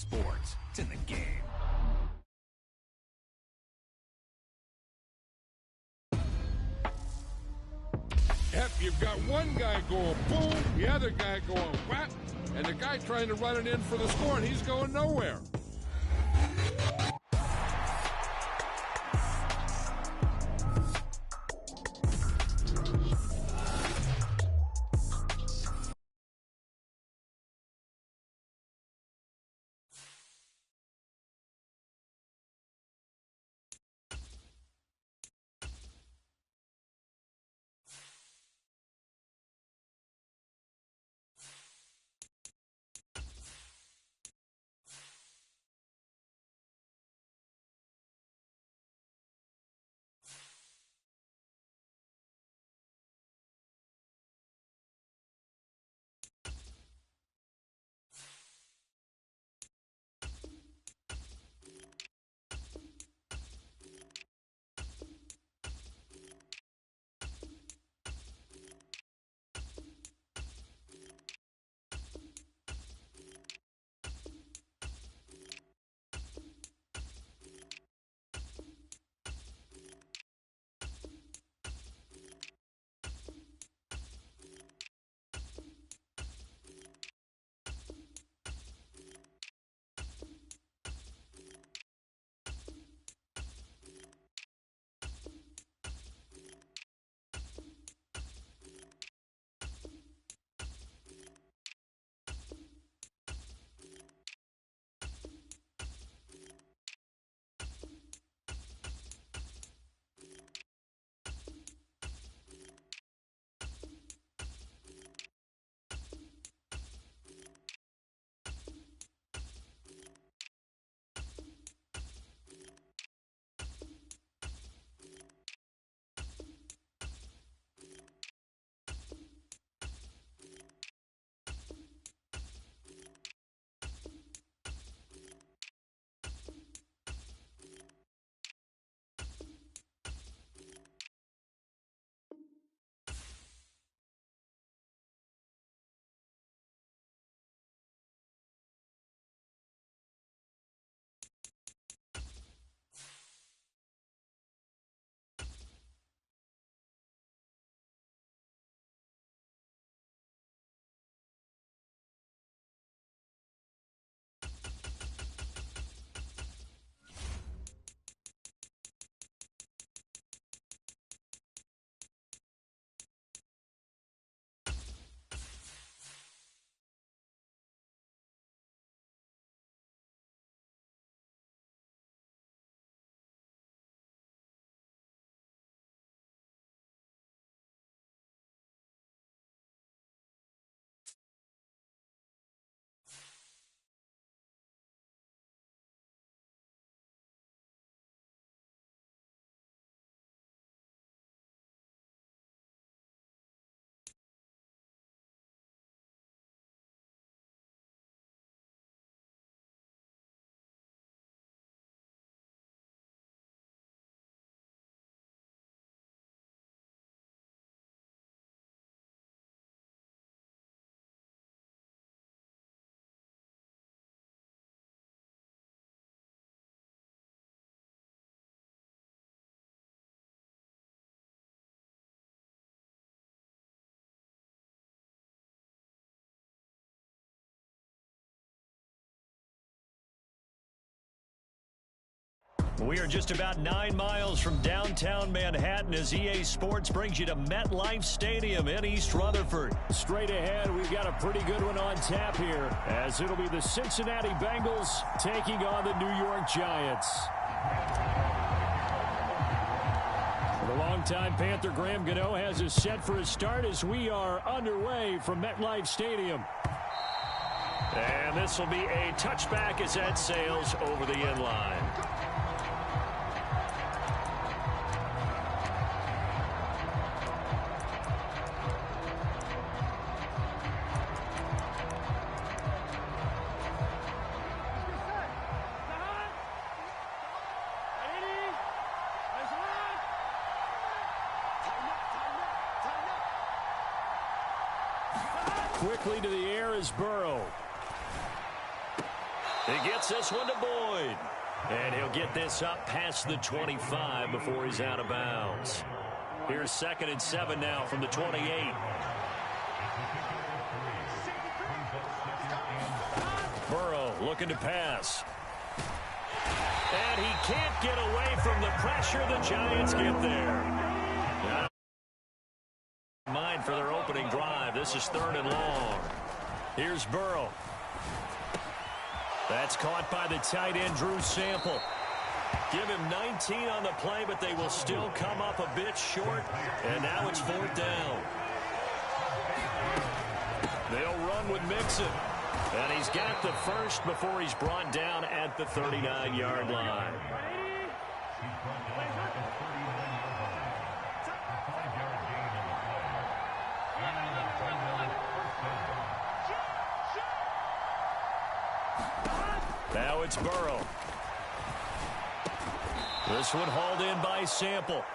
Sports. It's in the game. Yep, you've got one guy going boom, the other guy going whap, and the guy trying to run it in for the score, and he's going nowhere. We are just about 9 miles from downtown Manhattan as EA Sports brings you to MetLife Stadium in East Rutherford. Straight ahead, we've got a pretty good one on tap here, as it'll be the Cincinnati Bengals taking on the New York Giants. The longtime Panther Graham Gano has us set for a start as we are underway from MetLife Stadium. And this will be a touchback as that sails over the end line. Quickly to the air is Burrow. He gets this one to Boyd. And he'll get this up past the 25 before he's out of bounds. Here's 2nd and 7 now from the 28. Burrow looking to pass. And he can't get away from the pressure. The Giants get there. Mind for their opening drive. This is 3rd and long. Here's Burrow. That's caught by the tight end, Drew Sample. Give him 19 on the play, but they will still come up a bit short. And now it's 4th down. They'll run with Mixon. And he's got the first before he's brought down at the 39-yard line. Now it's Burrow. This one hauled in by Sample.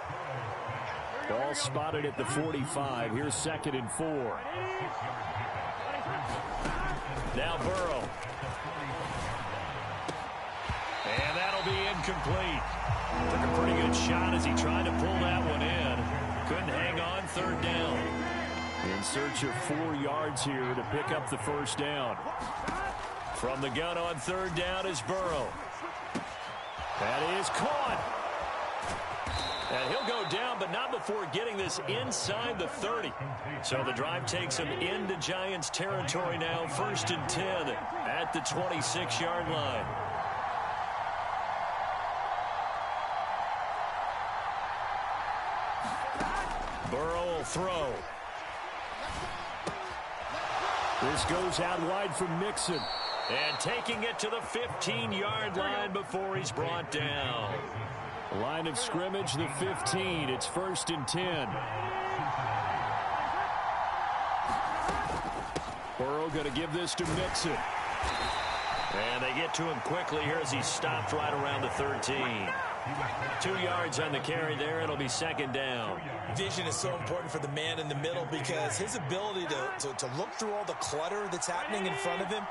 Ball spotted at the 45. Here's 2nd and 4. Now Burrow. And that'll be incomplete. Took a pretty good shot as he tried to pull that one in. Couldn't hang on. 3rd down. In search of 4 yards here to pick up the first down. From the gun on 3rd down is Burrow. That is caught. And he'll go down, but not before getting this inside the 30. So the drive takes him into Giants territory now. 1st and 10 at the 26-yard line. Burrow will throw. This goes out wide from Mixon. And taking it to the 15-yard line before he's brought down. Line of scrimmage, the 15. It's 1st and 10. Burrow going to give this to Mixon. And they get to him quickly here as he stopped right around the 13. 2 yards on the carry there. It'll be 2nd down. Vision is so important for the man in the middle because his ability to look through all the clutter that's happening in front of him,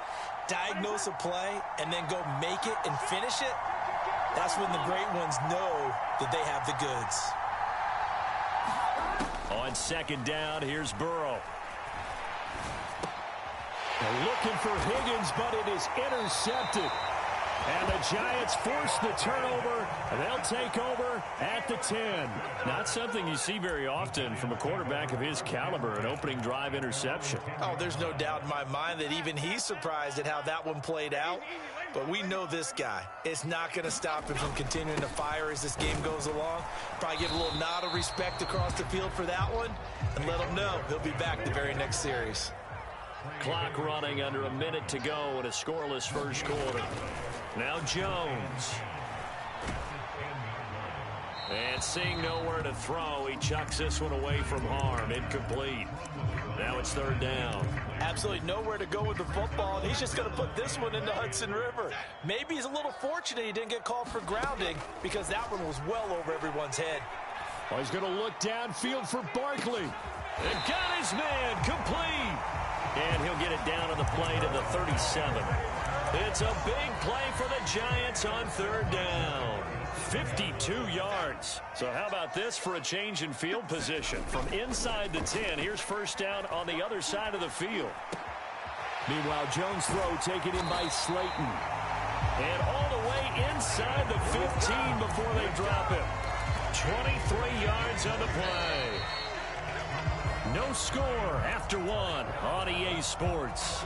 diagnose a play, and then go make it and finish it, that's when the great ones know that they have the goods. On 2nd down, here's Burrow. They're looking for Higgins, but it is intercepted. And the Giants force the turnover, and they'll take over at the 10. Not something you see very often from a quarterback of his caliber, an opening drive interception. Oh, there's no doubt in my mind that even he's surprised at how that one played out. But we know this guy. It's not going to stop him from continuing to fire as this game goes along. Probably give a little nod of respect across the field for that one, and let him know he'll be back the very next series. Clock running, under a minute to go in a scoreless first quarter. Now Jones. And seeing nowhere to throw, he chucks this one away from harm. Incomplete. Now it's 3rd down. Absolutely nowhere to go with the football, and he's just going to put this one into Hudson River. Maybe he's a little fortunate he didn't get called for grounding because that one was well over everyone's head. Well, he's going to look downfield for Barkley. And got his man complete. And he'll get it down on the play to the 37. It's a big play for the Giants on 3rd down. 52 yards. So how about this for a change in field position? From inside the 10, here's 1st down on the other side of the field. Meanwhile, Jones' throw taken in by Slayton. And all the way inside the 15 before they drop him. 23 yards on the play. No score after 1 on EA Sports.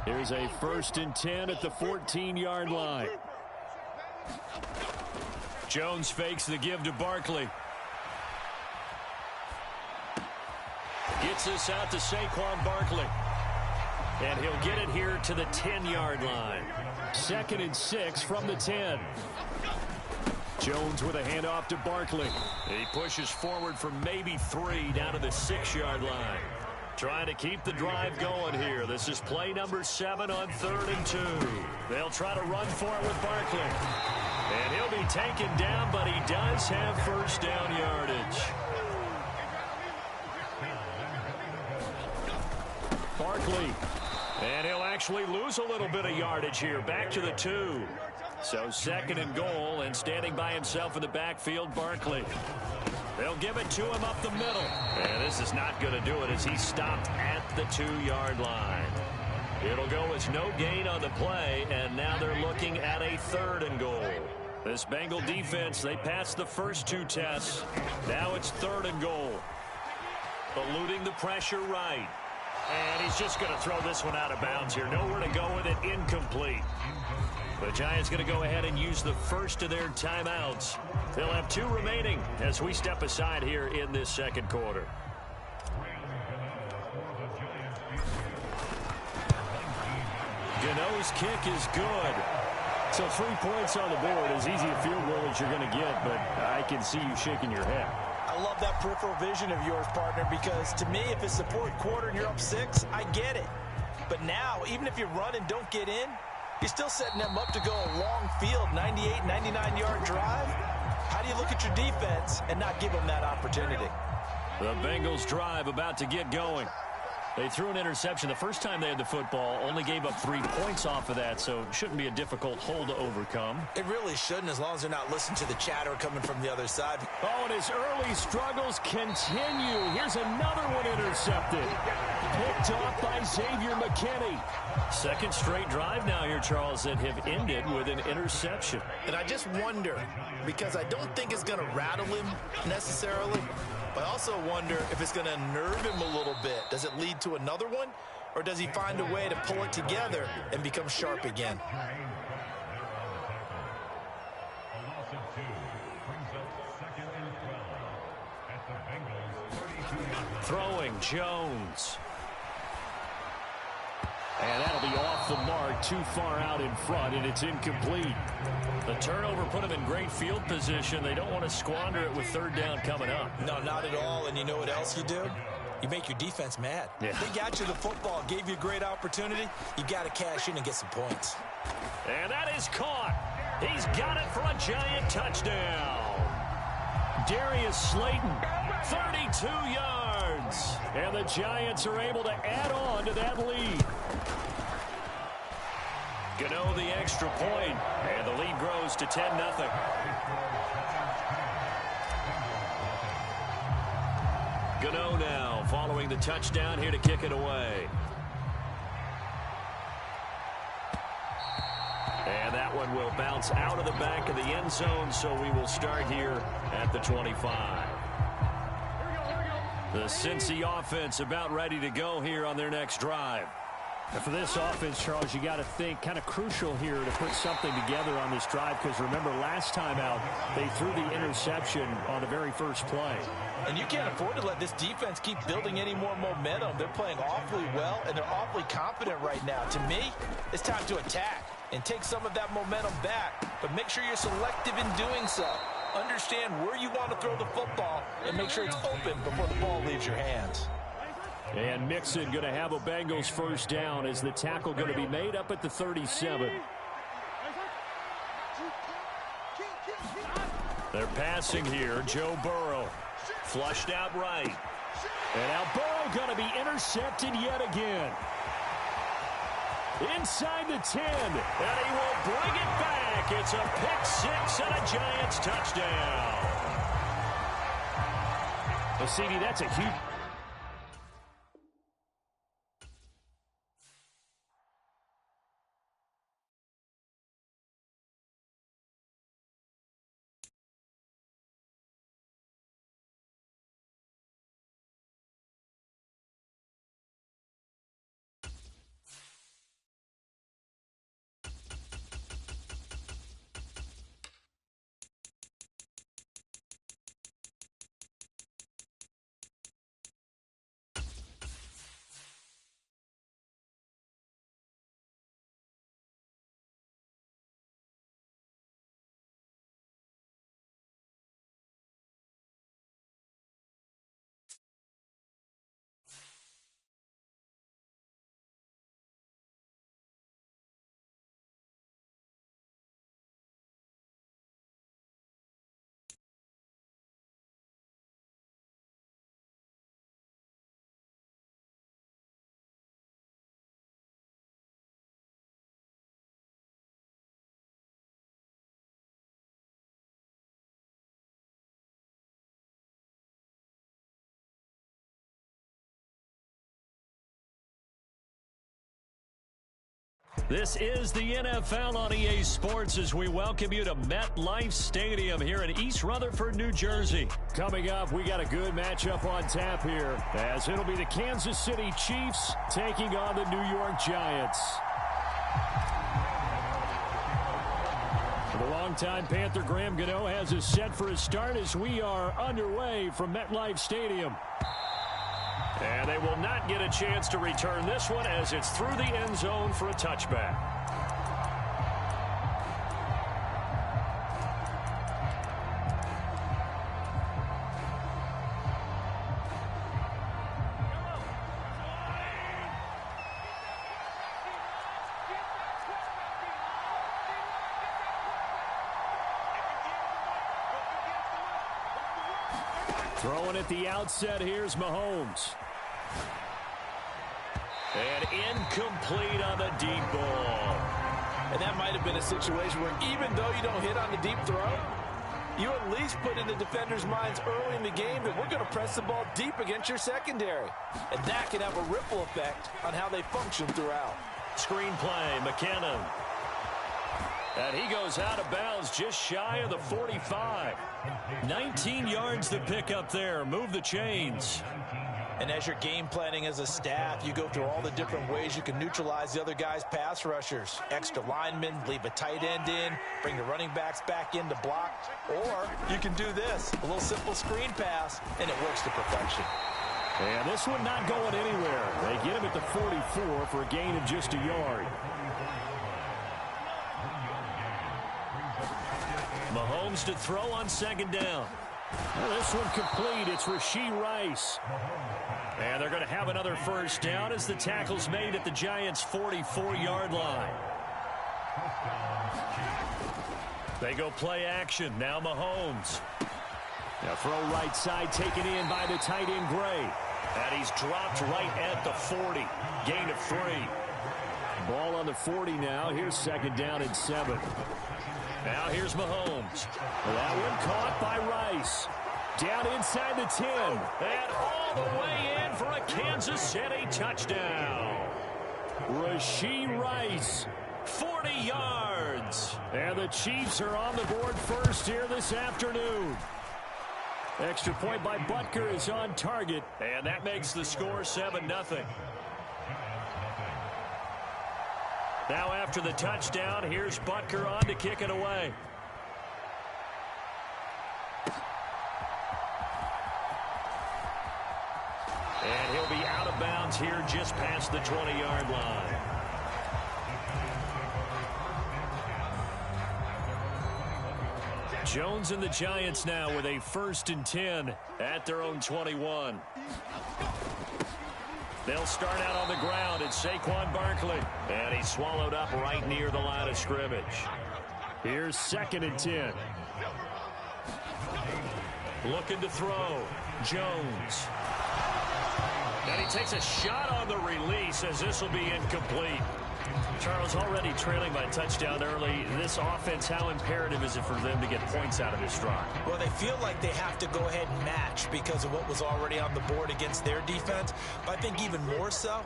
Here's a 1st and 10 at the 14-yard line. Jones fakes the give to Barkley. Gets this out to Saquon Barkley. And he'll get it here to the 10-yard line. 2nd and 6 from the 10. Jones with a handoff to Barkley. He pushes forward for maybe 3 down to the 6-yard line. Trying to keep the drive going here. This is play number 7 on 3rd and 2. They'll try to run for it with Barkley. And he'll be taken down, but he does have 1st down yardage. Barkley And he'll actually lose a little bit of yardage here. Back to the 2. So 2nd and goal, and standing by himself in the backfield, Barkley. They'll give it to him up the middle. And this is not going to do it as he's stopped at the 2-yard line. It'll go as no gain on the play, and now they're looking at a 3rd and goal. This Bengal defense, they passed the first 2 tests. Now it's 3rd and goal. Eluding the pressure right. And he's just going to throw this one out of bounds here. Nowhere to go with it. Incomplete. The Giants going to go ahead and use the first of their timeouts. They'll have 2 remaining as we step aside here in this 2nd quarter. Gano's kick is good. So 3 points on the board, as easy a field goal as you're going to get, but I can see you shaking your head. I love that peripheral vision of yours, partner, because to me, if it's the 4th quarter and you're up 6, I get it. But now, even if you run and don't get in, you're still setting them up to go a long field, 98, 99-yard drive. How do you look at your defense and not give them that opportunity? The Bengals drive about to get going. They threw an interception the first time they had the football, only gave up 3 points off of that, so it shouldn't be a difficult hole to overcome. It really shouldn't, as long as they're not listening to the chatter coming from the other side. Oh, and his early struggles continue. Here's another one intercepted. Picked off by Xavier McKinney. 2nd straight drive now here, Charles, that have ended with an interception. And I just wonder, because I don't think it's going to rattle him necessarily, but I also wonder if it's going to unnerve him a little bit. Does it lead to another one, or does he find a way to pull it together and become sharp again? Throwing Jones. And that'll be off the mark, too far out in front, and it's incomplete. The turnover put them in great field position. They don't want to squander it with 3rd down coming up. No, not at all. And you know what else you do? You make your defense mad. Yeah. They got you the football, gave you a great opportunity. You got to cash in and get some points. And that is caught. He's got it for a Giant touchdown. Darius Slayton, 32 yards. And the Giants are able to add on to that lead. Gano the extra point, and the lead grows to 10-0. Gano now following the touchdown here to kick it away. And that one will bounce out of the back of the end zone, so we will start here at the 25. The Cincy offense about ready to go here on their next drive. And for this offense, Charles, you got to think kind of crucial here to put something together on this drive, because remember last time out they threw the interception on the very first play. And you can't afford to let this defense keep building any more momentum. They're playing awfully well, and they're awfully confident right now. To me, it's time to attack and take some of that momentum back, but make sure you're selective in doing so. Understand where you want to throw the football and make sure it's open before the ball leaves your hands. And Mixon going to have a Bengals first down as the tackle going to be made up at the 37. They're passing here. Joe Burrow flushed out right. And now Burrow going to be intercepted yet again. Inside the 10. And he will bring it back. It's a pick-6 and a Giants touchdown. Well, CD, that's a huge... This is the NFL on EA Sports as we welcome you to MetLife Stadium here in East Rutherford, New Jersey. Coming up, we got a good matchup on tap here, as it'll be the Kansas City Chiefs taking on the New York Giants. The longtime Panther Graham Gano has us set for a start as we are underway from MetLife Stadium. And they will not get a chance to return this one as it's through the end zone for a touchback. Throwing at the outset, here's Mahomes. And incomplete on the deep ball. And that might have been a situation where even though you don't hit on the deep throw, you at least put in the defenders' minds early in the game that we're going to press the ball deep against your secondary. And that can have a ripple effect on how they function throughout. Screenplay, McKinnon. And he goes out of bounds just shy of the 45. 19 yards to pick up there. Move the chains. And as you're game planning as a staff, you go through all the different ways you can neutralize the other guy's pass rushers. Extra linemen, leave a tight end in, bring the running backs back in to block. Or you can do this, a little simple screen pass, and it works to perfection. And this one not going anywhere. They get him at the 44 for a gain of just a yard. Mahomes to throw on second down. Well, this one complete. It's Rashee Rice. And they're going to have another first down as the tackle's made at the Giants' 44-yard line. They go play action. Now Mahomes. Now throw right side taken in by the tight end Gray. And he's dropped right at the 40. Gain of 3. Ball on the 40 now. Here's second down and 7. Now here's Mahomes. That one caught by Rice. Down inside the 10. And all the way in for a Kansas City touchdown. Rashee Rice. 40 yards. And the Chiefs are on the board first here this afternoon. Extra point by Butker is on target. And that makes the score 7-0. Now after the touchdown, here's Butker on to kick it away. And he'll be out of bounds here just past the 20-yard line. Jones and the Giants now with a 1st and 10 at their own 21. They'll start out on the ground. It's Saquon Barkley. And he's swallowed up right near the line of scrimmage. Here's 2nd and 10. Looking to throw. Jones. And he takes a shot on the release as this will be incomplete. Charles, already trailing by touchdown early. This offense, how imperative is it for them to get points out of this drive? Well, they feel like they have to go ahead and match because of what was already on the board against their defense. But I think even more so,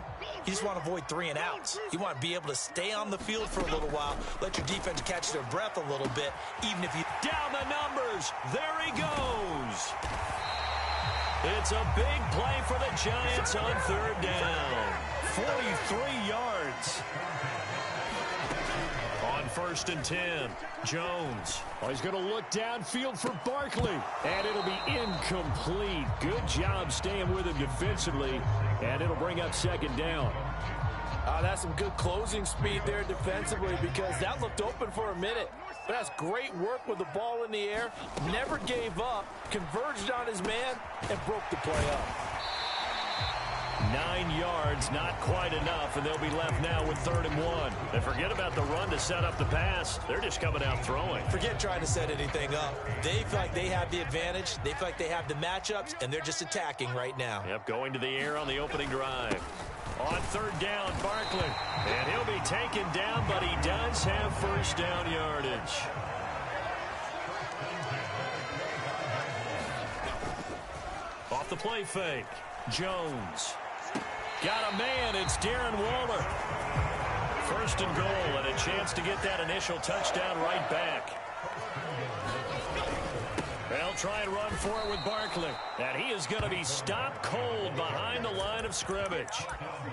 you just want to avoid 3 and outs. You want to be able to stay on the field for a little while, let your defense catch their breath a little bit, even if you... Down the numbers. There he goes. It's a big play for the Giants on 3rd down. 43 yards. On 1st and 10, Jones. Oh, he's going to look downfield for Barkley. And it'll be incomplete. Good job staying with him defensively. And it'll bring up 2nd down. That's some good closing speed there defensively because that looked open for a minute. But that's great work with the ball in the air. Never gave up, converged on his man, and broke the play up. 9 yards, not quite enough, and they'll be left now with 3rd and 1. And forget about the run to set up the pass. They're just coming out throwing. Forget trying to set anything up. They feel like they have the advantage. They feel like they have the matchups, and they're just attacking right now. Yep, going to the air on the opening drive. On 3rd down, Barkley. And he'll be taken down, but he does have 1st down yardage. Off the play fake. Jones. Got a man. It's Darren Waller. first and goal and a chance to get that initial touchdown right back. They'll try and run for it with Barkley. And he is going to be stopped cold behind the line of scrimmage.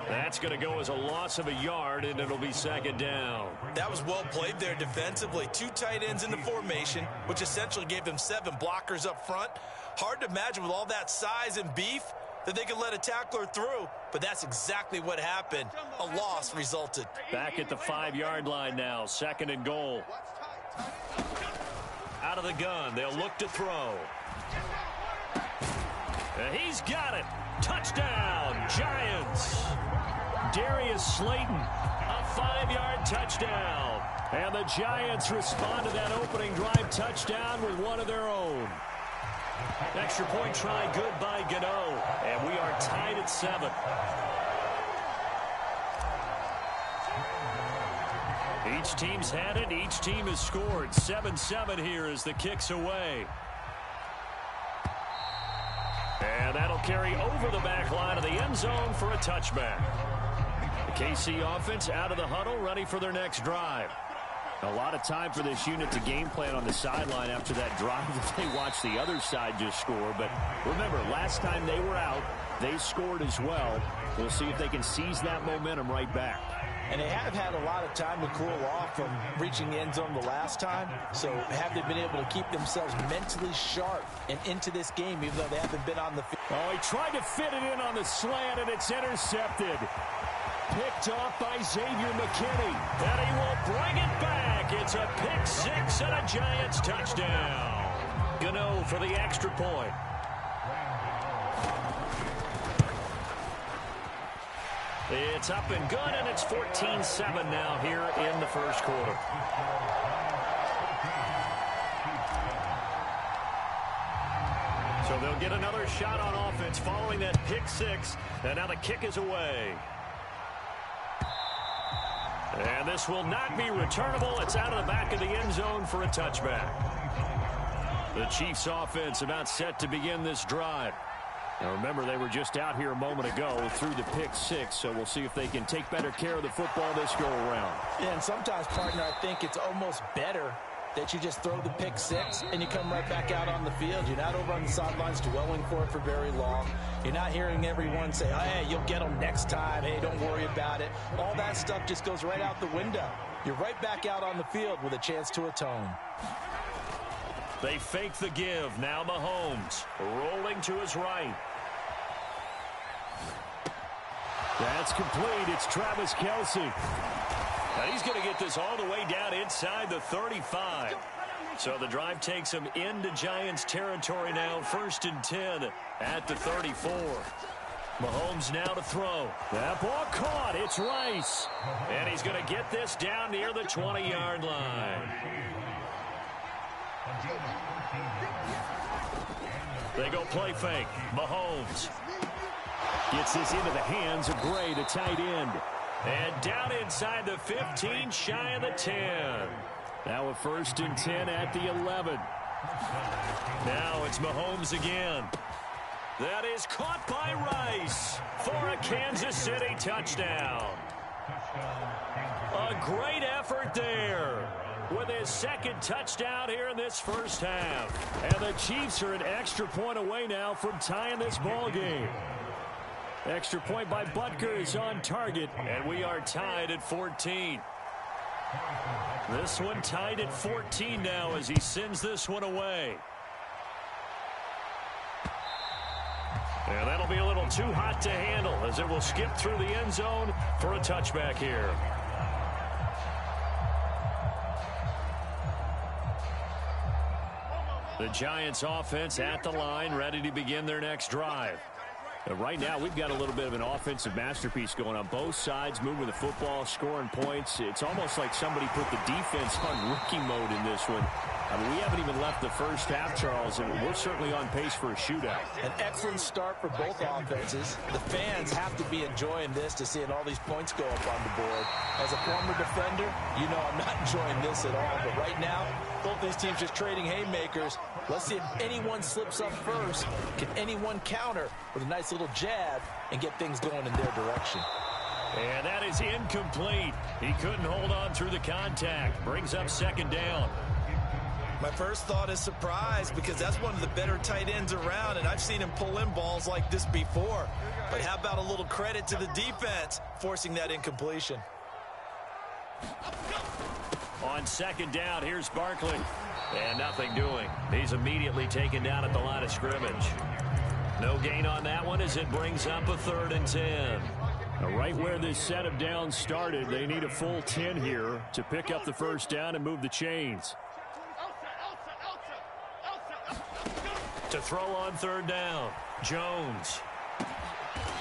That's going to go as a loss of a yard, and it'll be second down. That was well played there defensively. 2 tight ends in the formation, which essentially gave them 7 blockers up front. Hard to imagine with all that size and beef that they could let a tackler through, but that's exactly what happened. A loss resulted. Back at the 5-yard line now, second and goal. Out of the gun, they'll look to throw. And he's got it. Touchdown, Giants. Darius Slayton, a 5-yard touchdown. And the Giants respond to that opening drive touchdown with one of their own. Extra point try good by Gano. And we are tied at 7. Each team's had it. Each team has scored. 7-7 here as the kick's away. And that'll carry over the back line of the end zone for a touchback. The KC offense out of the huddle, ready for their next drive. A lot of time for this unit to game plan on the sideline after that drive that they watched the other side just score. But remember, last time they were out, they scored as well. We'll see if they can seize that momentum right back. And they have had a lot of time to cool off from reaching the end zone the last time. So have they been able to keep themselves mentally sharp and into this game, even though they haven't been on the field? Oh, he tried to fit it in on the slant, and it's intercepted. Picked off by Xavier McKinney. And he will bring it back. It's a pick 6 and a Giants touchdown. Gano for the extra point. It's up and good, and it's 14-7 now here in the first quarter. So they'll get another shot on offense following that pick 6, and now the kick is away. And this will not be returnable. It's out of the back of the end zone for a touchback. The Chiefs offense about set to begin this drive. Now remember, they were just out here a moment ago through the pick 6, so we'll see if they can take better care of the football this go-around. Yeah, and sometimes, partner, I think it's almost better that you just throw the pick 6 and you come right back out on the field. You're not over on the sidelines dwelling for it for very long. You're not hearing everyone say, oh, hey, you'll get them next time. Hey, don't worry about it. All that stuff just goes right out the window. You're right back out on the field with a chance to atone. They fake the give. Now Mahomes rolling to his right. That's complete. It's Travis Kelce. Now he's going to get this all the way down inside the 35. So the drive takes him into Giants territory now. 1st and 10 at the 34. Mahomes now to throw. That ball caught. It's Rice. And he's going to get this down near the 20-yard line. They go play fake. Mahomes gets this into the hands of Gray, the tight end. And down inside the 15, shy of the 10. Now a 1st and 10 at the 11. Now it's Mahomes again. That is caught by Rice for a Kansas City touchdown. A great effort there with his 2nd touchdown here in this first half. And the Chiefs are an extra point away now from tying this ball game. Extra point by Butker is on target. And we are tied at 14. This one tied at 14 now as he sends this one away. And that'll be a little too hot to handle as it will skip through the end zone for a touchback here. The Giants offense at the line, ready to begin their next drive. Right now, we've got a little bit of an offensive masterpiece going on both sides, moving the football, scoring points. It's almost like somebody put the defense on rookie mode in this one. I mean, we haven't even left the first half, Charles, and we're certainly on pace for a shootout. An excellent start for both offenses. The fans have to be enjoying this to seeing all these points go up on the board. As a former defender, you know I'm not enjoying this at all. But right now, both these teams just trading haymakers. Let's see if anyone slips up first. Can anyone counter with a nice little jab and get things going in their direction? And that is incomplete. He couldn't hold on through the contact. Brings up second down. My first thought is surprise because that's one of the better tight ends around, and I've seen him pull in balls like this before. But how about a little credit to the defense forcing that incompletion? On second down, here's Barkley. And nothing doing. He's immediately taken down at the line of scrimmage. No gain on that one as it brings up a 3rd and 10. Now, right where this set of downs started, they need a full 10 here to pick up the first down and move the chains. To throw on 3rd down, Jones.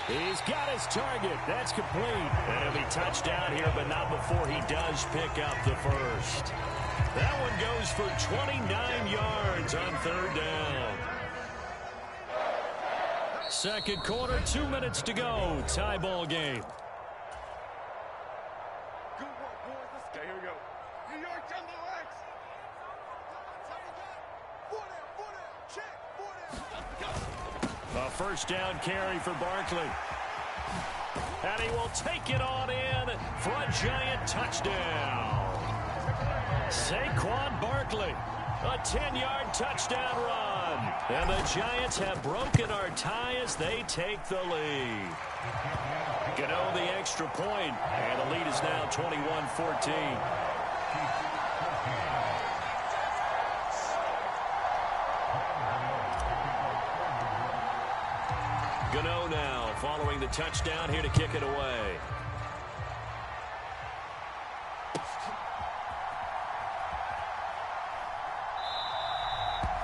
He's got his target. That's complete. And he'll be touchdown here, but not before he does pick up the first. That one goes for 29 yards on 3rd down. Second quarter, 2 minutes to go. Tie ball game. Okay, here we go. New York Jumbo X. A first down carry for Barkley. And he will take it on in for a giant touchdown. Saquon Barkley, a 10-yard touchdown run. And the Giants have broken our tie as they take the lead. Gano the extra point, and the lead is now 21-14. Gano now following the touchdown here to kick it away.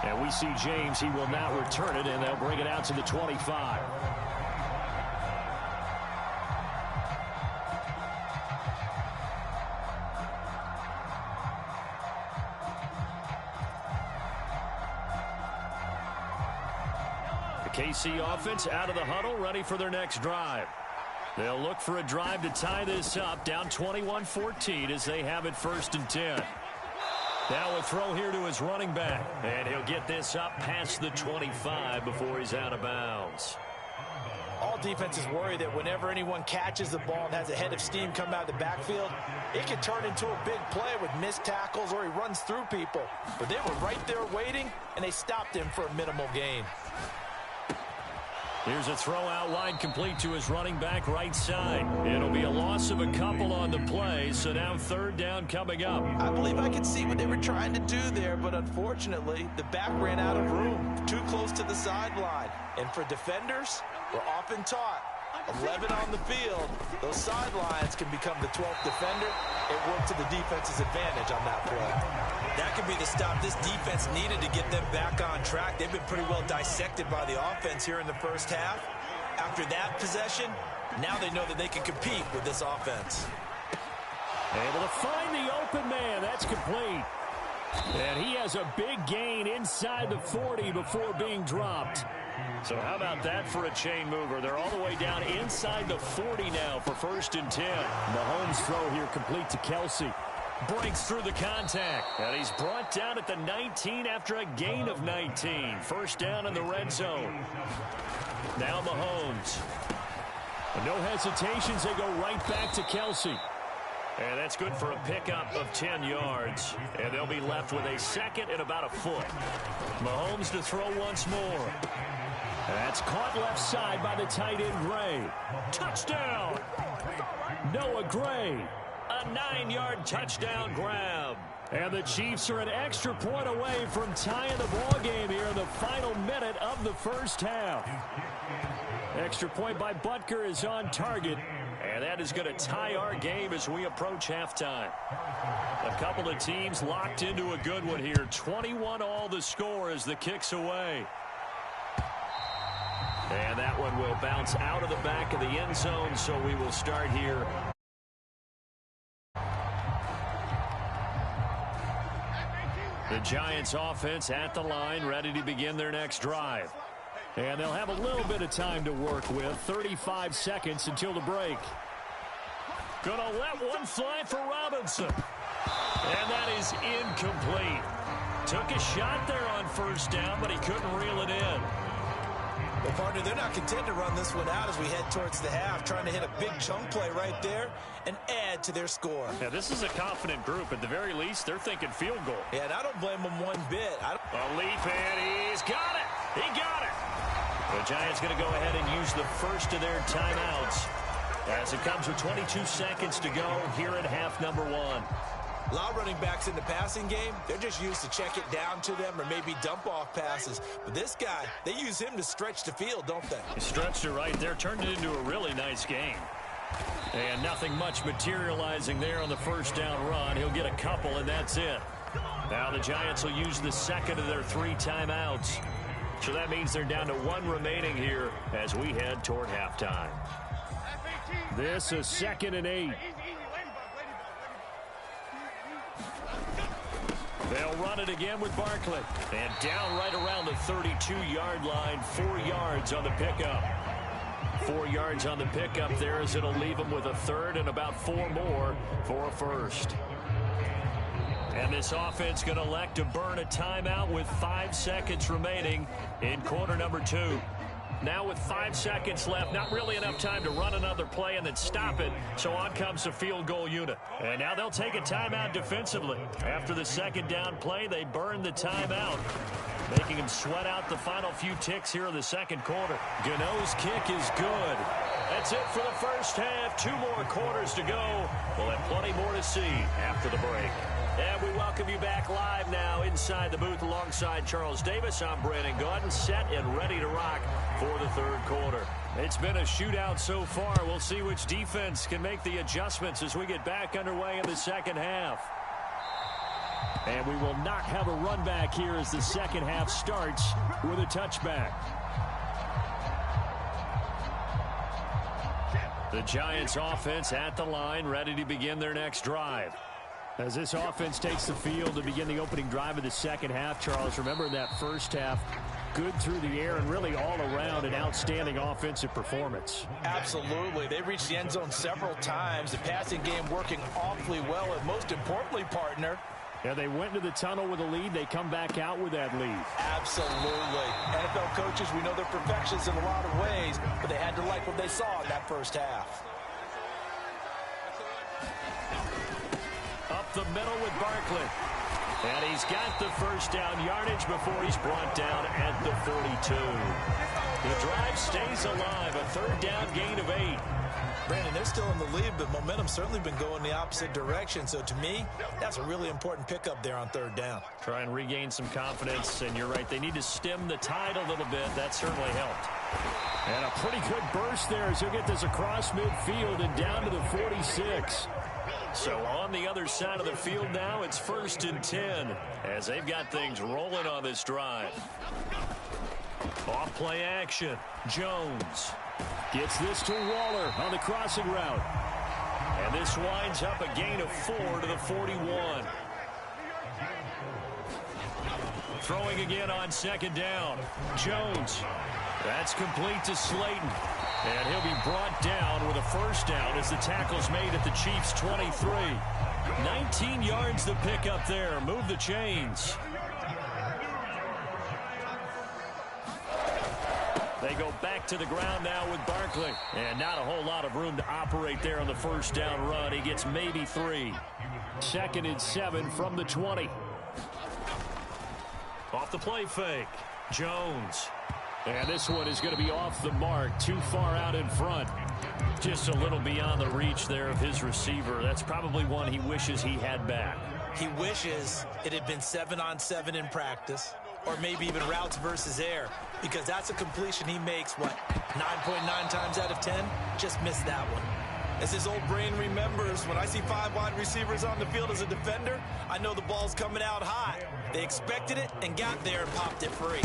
And we see James. He will not return it, and they'll bring it out to the 25. The KC offense out of the huddle, ready for their next drive. They'll look for a drive to tie this up, down 21-14 as they have it 1st and 10. Now a throw here to his running back, and he'll get this up past the 25 before he's out of bounds. All defenses worry that whenever anyone catches the ball and has a head of steam come out of the backfield, it can turn into a big play with missed tackles or he runs through people. But they were right there waiting, and they stopped him for a minimal gain. Here's a throw out wide, complete to his running back right side. It'll be a loss of a couple on the play, so now 3rd down coming up. I believe I could see what they were trying to do there, but unfortunately, the back ran out of room, too close to the sideline. And for defenders, we're often taught, 11 on the field, those sidelines can become the 12th defender. It worked to the defense's advantage on that play. That could be the stop this defense needed to get them back on track. They've been pretty well dissected by the offense here in the first half. After that possession, now they know that they can compete with this offense. Able to find the open man. That's complete. And he has a big gain inside the 40 before being dropped. So how about that for a chain mover? They're all the way down inside the 40 now for 1st and 10. Mahomes' throw here complete to Kelsey. Breaks through the contact. And he's brought down at the 19 after a gain of 19. First down in the red zone. Now Mahomes. No hesitations. They go right back to Kelsey. And that's good for a pickup of 10 yards. And they'll be left with a 2nd and about a foot. Mahomes to throw once more. That's caught left side by the tight end, Gray. Touchdown! Noah Gray. A 9-yard touchdown grab. And the Chiefs are an extra point away from tying the ball game here in the final minute of the first half. Extra point by Butker is on target. And that is going to tie our game as we approach halftime. A couple of teams locked into a good one here. 21-all the score as the kick's away. And that one will bounce out of the back of the end zone, so we will start here. The Giants offense at the line, ready to begin their next drive. And they'll have a little bit of time to work with. 35 seconds until the break. Gonna let one fly for Robinson. And that is incomplete. Took a shot there on first down, but he couldn't reel it in. Well, partner, they're not content to run this one out as we head towards the half, trying to hit a big chunk play right there and add to their score. Yeah, this is a confident group. At the very least, they're thinking field goal. Yeah, and I don't blame them one bit. A leap, and he's got it. He got it. The Giants going to go ahead and use the first of their timeouts as it comes with 22 seconds to go here at half number 1. A lot of running backs in the passing game, they're just used to check it down to them or maybe dump off passes. But this guy, they use him to stretch the field, don't they? He stretched it right there, turned it into a really nice game. And nothing much materializing there on the first down run. He'll get a couple, and that's it. Now the Giants will use the second of their 3 timeouts. So that means they're down to 1 remaining here as we head toward halftime. This is 2nd and 8. They'll run it again with Barkley. And down right around the 32-yard line, 4 yards on the pickup. 4 yards on the pickup there as it'll leave them with a third and about 4 more for a first. And this offense going to elect to burn a timeout with 5 seconds remaining in quarter number 2. Now with 5 seconds left, not really enough time to run another play and then stop it. So on comes the field goal unit. And now they'll take a timeout defensively. After the second down play, they burn the timeout, making him sweat out the final few ticks here in the second quarter. Gano's kick is good. That's it for the first half. 2 more quarters to go. We'll have plenty more to see after the break. And we welcome you back live now inside the booth alongside Charles Davis. I'm Brandon Gaudin, set and ready to rock for the third quarter. It's been a shootout so far. We'll see which defense can make the adjustments as we get back underway in the second half. And we will not have a run back here as the second half starts with a touchback. The Giants offense at the line, ready to begin their next drive. As this offense takes the field to begin the opening drive of the second half, Charles, remember that first half, good through the air and really all around an outstanding offensive performance. Absolutely. They reached the end zone several times. The passing game working awfully well, and most importantly, partner, yeah, they went into the tunnel with a lead. They come back out with that lead. Absolutely. NFL coaches, we know they're perfectionists in a lot of ways, but they had to like what they saw in that first half. Up the middle with Barkley. And he's got the first down yardage before he's brought down at the 42. The drive stays alive. A third down gain of 8. Brandon, they're still in the lead, but momentum's certainly been going the opposite direction. So to me, that's a really important pickup there on third down. Try and regain some confidence, and you're right. They need to stem the tide a little bit. That certainly helped. And a pretty good burst there as he'll get this across midfield and down to the 46. So on the other side of the field now, it's 1st and 10 as they've got things rolling on this drive. Off play action. Jones gets this to Waller on the crossing route. And this winds up a gain of 4 to the 41. Throwing again on second down. Jones. That's complete to Slayton. And he'll be brought down with a first down as the tackle's made at the Chiefs' 23. 19 yards to pick up there. Move the chains. They go back to the ground now with Barkley. And not a whole lot of room to operate there on the first down run. He gets maybe 3. 2nd and 7 from the 20. Off the play fake. Jones. And this one is going to be off the mark, too far out in front. Just a little beyond the reach there of his receiver. That's probably one he wishes he had back. He wishes it had been 7-on-7 in practice, or maybe even routes versus air, because that's a completion he makes, 9.9 times out of 10? Just missed that one. As his old brain remembers, when I see 5 wide receivers on the field as a defender, I know the ball's coming out high. They expected it and got there and popped it free.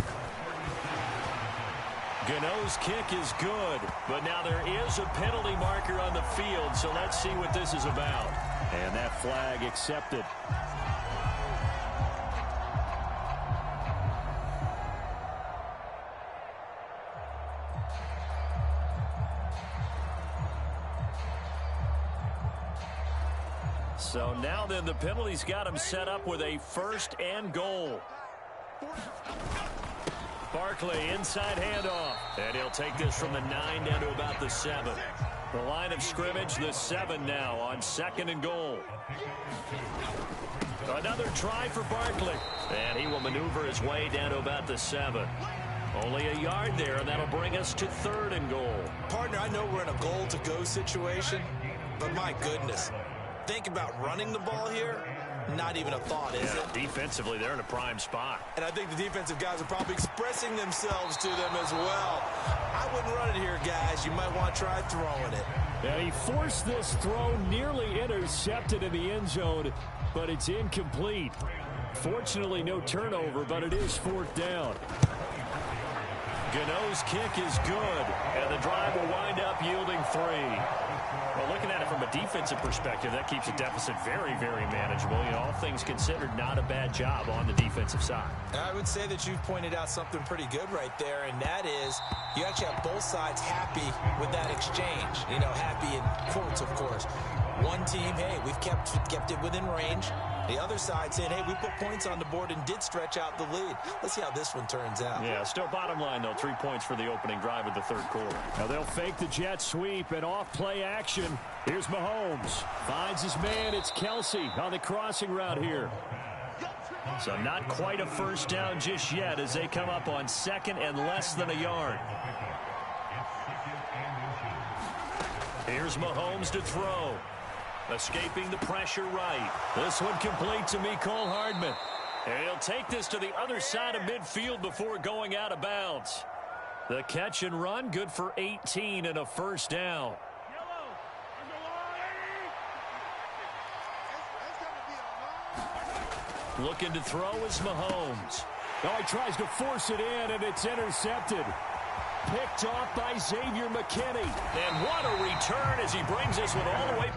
Gano's kick is good, but now there is a penalty marker on the field, so let's see what this is about. And that flag accepted. So now then, the penalty's got him set up with a 1st and goal. Barkley, inside handoff. And he'll take this from the 9 down to about the 7. The line of scrimmage, the 7 now on 2nd and goal. Another try for Barkley. And he will maneuver his way down to about the 7. Only a yard there, and that'll bring us to 3rd and goal. Partner, I know we're in a goal-to-go situation, but my goodness, think about running the ball here. Not even a thought, is it? Defensively, they're in a prime spot. And I think the defensive guys are probably expressing themselves to them as well. I wouldn't run it here, guys. You might want to try throwing it. And he forced this throw, nearly intercepted in the end zone, but it's incomplete. Fortunately, no turnover, but it is 4th down. Gano's kick is good, and the drive will wind up yielding 3. Well, looking at it from a defensive perspective, that keeps the deficit very, very manageable. You know, all things considered, not a bad job on the defensive side. I would say that you've pointed out something pretty good right there, and that is you actually have both sides happy with that exchange. You know, happy in quotes, of course. One team, hey, we've kept it within range. The other side saying, hey, we put points on the board and did stretch out the lead. Let's see how this one turns out. Yeah, still bottom line, though. 3 points for the opening drive of the 3rd quarter. Now they'll fake the jet sweep and off-play action. Here's Mahomes. Finds his man. It's Kelsey on the crossing route here. So not quite a 1st down just yet as they come up on 2nd and less than a yard. Here's Mahomes to throw. Escaping the pressure right. This one complete to Mecole Hardman. And he'll take this to the other side of midfield before going out of bounds. The catch and run, good for 18 and a 1st down. Looking to throw is Mahomes. Oh, he tries to force it in, and it's intercepted. Picked off by Xavier McKinney. And what a return as he brings this one all the way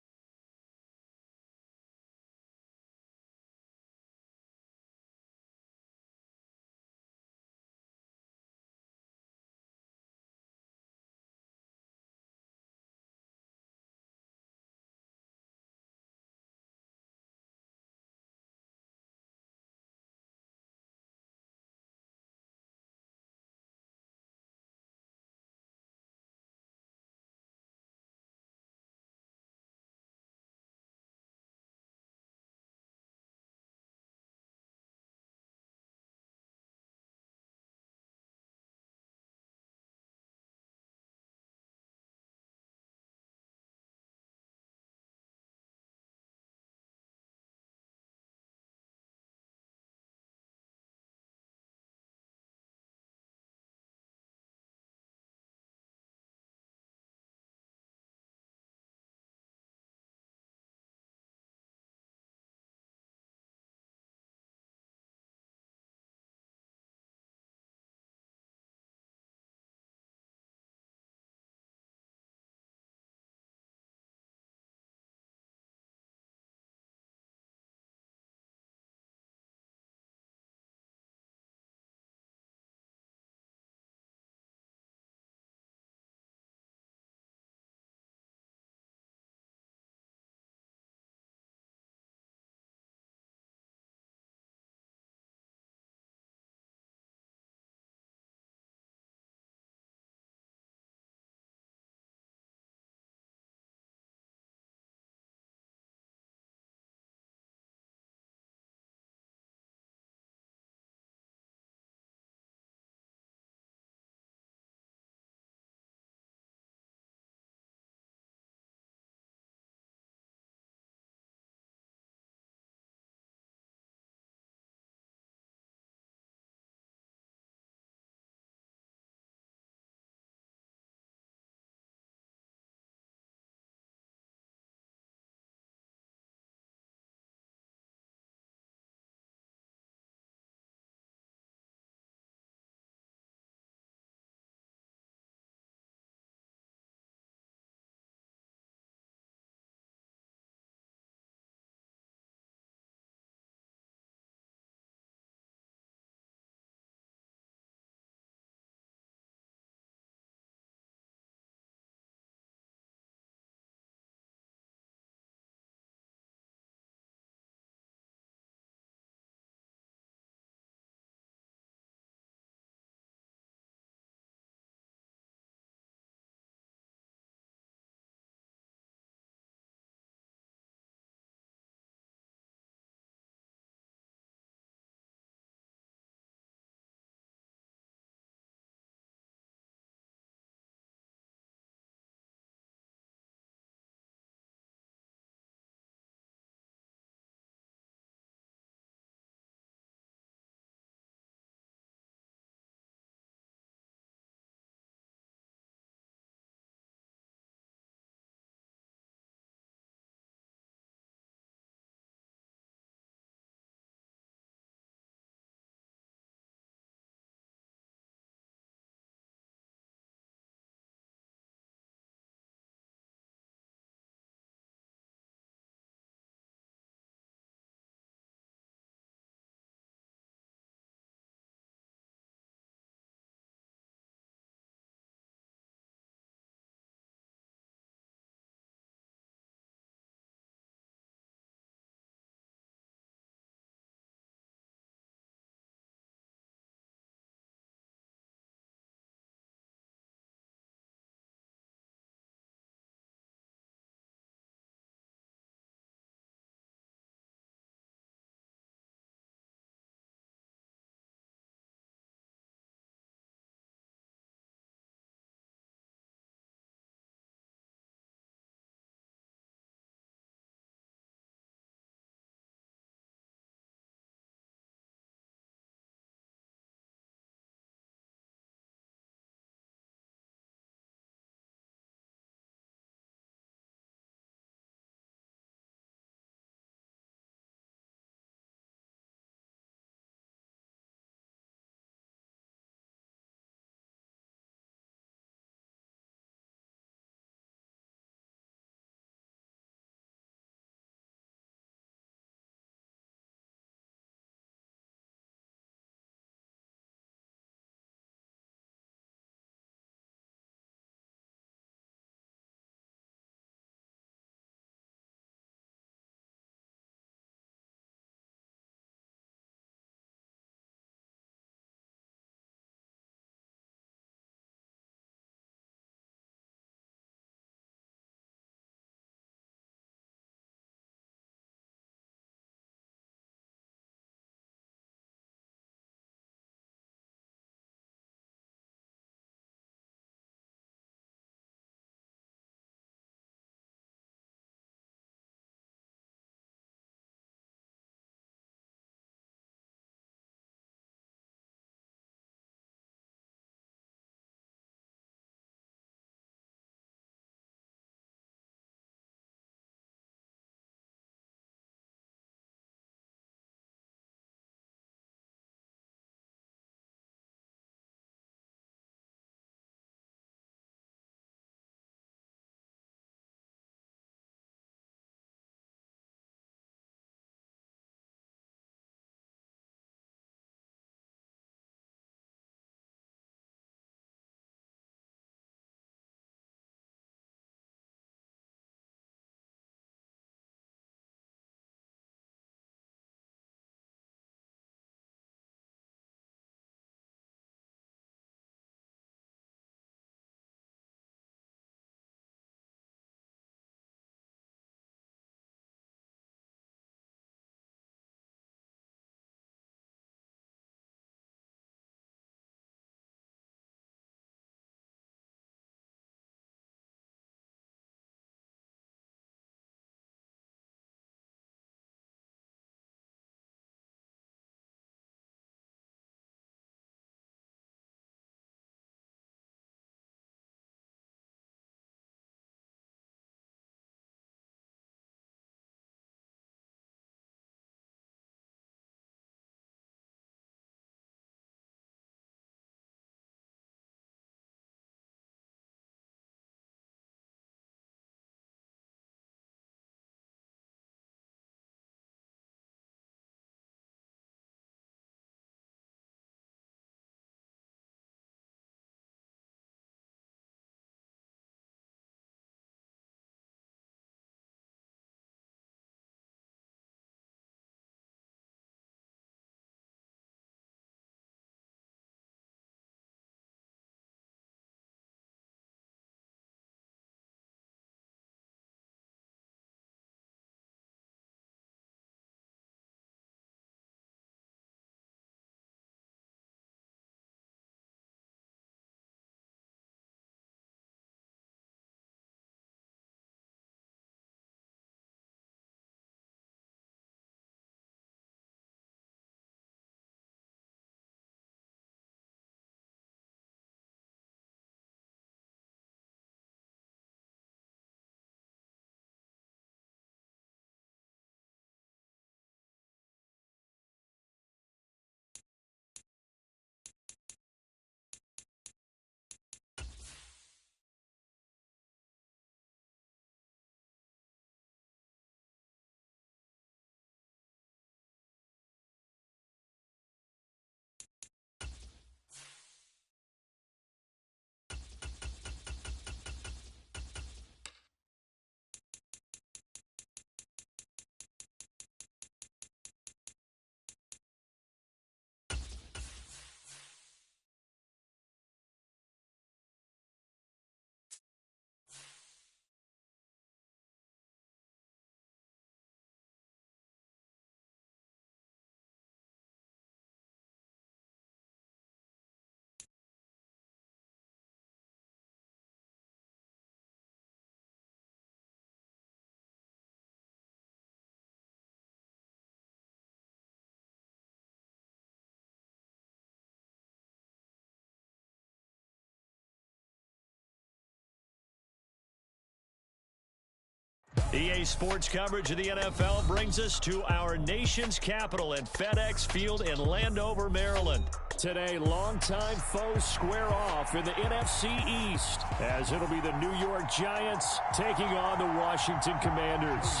EA Sports coverage of the NFL brings us to our nation's capital at FedEx Field in Landover, Maryland. Today, longtime foes square off in the NFC East, as it'll be the New York Giants taking on the Washington Commanders.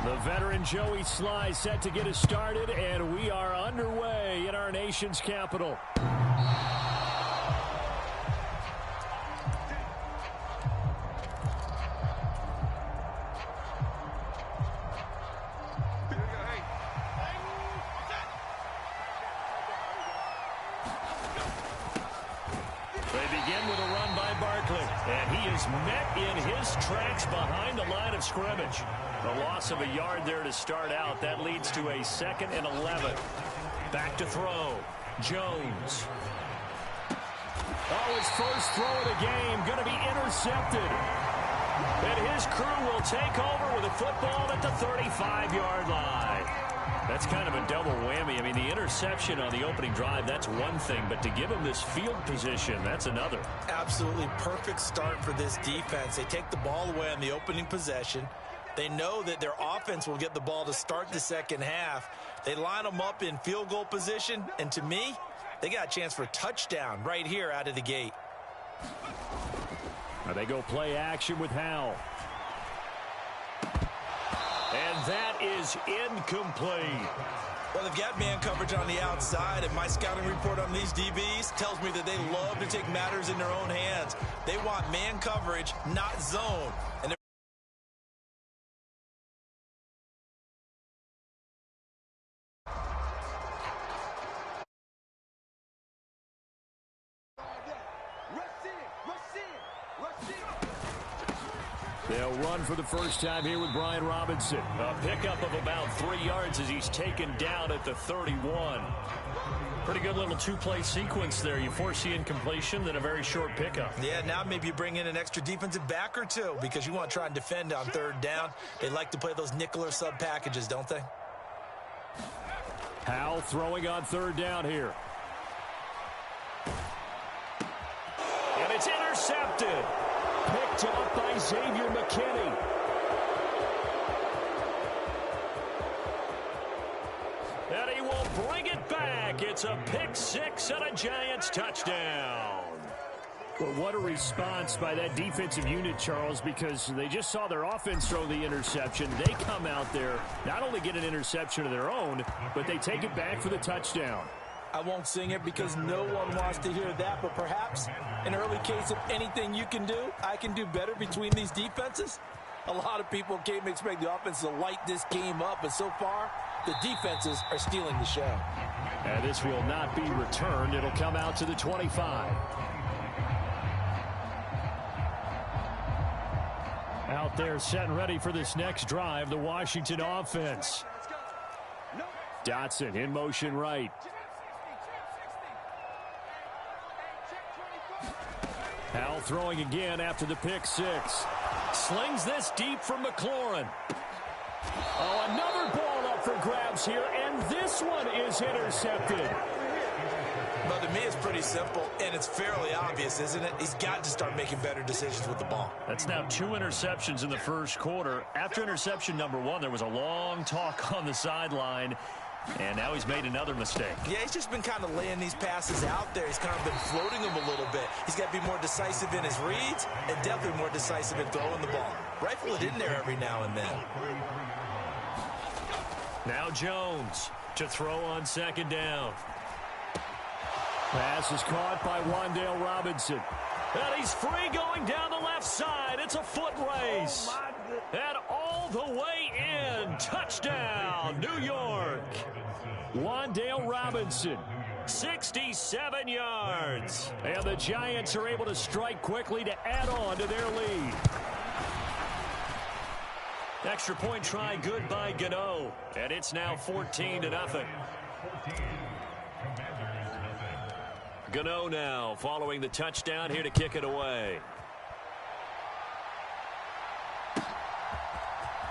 The veteran Joey Sly set to get us started, and we are underway in our nation's capital. And he is met in his tracks behind the line of scrimmage. The loss of a yard there to start out. That leads to a 2nd and 11. Back to throw. Jones. Oh, his first throw of the game going to be intercepted. And his crew will take over with a football at the 35-yard line. That's kind of a double whammy. I mean, the interception on the opening drive, that's one thing. But to give him this field position, that's another. Absolutely perfect start for this defense. They take the ball away on the opening possession. They know that their offense will get the ball to start the second half. They line them up in field goal position. And to me, they got a chance for a touchdown right here out of the gate. Now they go play action with Howell. And that is incomplete. Well, they've got man coverage on the outside, and my scouting report on these DBs tells me that they love to take matters in their own hands. They want man coverage, not zone. And they'll run for the first time here with Brian Robinson. A pickup of about 3 yards as he's taken down at the 31. Pretty good little two-play sequence there. You force the incompletion, then a very short pickup. Yeah, now maybe you bring in an extra defensive back or two because you want to try and defend on 3rd down. They like to play those nickel or sub packages, don't they? Howell throwing on 3rd down here. And it's intercepted. Picked up by Xavier McKinney. And he will bring it back. It's a pick 6 and a Giants touchdown. Well, what a response by that defensive unit, Charles, because they just saw their offense throw the interception. They come out there, not only get an interception of their own, but they take it back for the touchdown. I won't sing it because no one wants to hear that, but perhaps an early case of anything you can do, I can do better between these defenses. A lot of people came to expect the offense to light this game up, but so far, the defenses are stealing the show. And this will not be returned. It'll come out to the 25. Out there set and ready for this next drive, the Washington offense. Dotson in motion right. Howell throwing again after the pick 6. Slings this deep from McLaurin. Oh, another ball up for grabs here, and this one is intercepted. Well, to me, it's pretty simple, and it's fairly obvious, isn't it? He's got to start making better decisions with the ball. That's now 2 interceptions in the first quarter. After interception number 1, there was a long talk on the sideline. And now he's made another mistake. Yeah, he's just been kind of laying these passes out there. He's kind of been floating them a little bit. He's got to be more decisive in his reads and definitely more decisive in throwing the ball. Rifle it in there every now and then. Now Jones to throw on 2nd down. Pass is caught by Wan'Dale Robinson. And he's free going down the left side. It's a foot race. And all the way in. Touchdown, New York. Wan'Dale Robinson, 67 yards. And the Giants are able to strike quickly to add on to their lead. Extra point try good by Gano. And it's now 14-0. Gano now following the touchdown here to kick it away.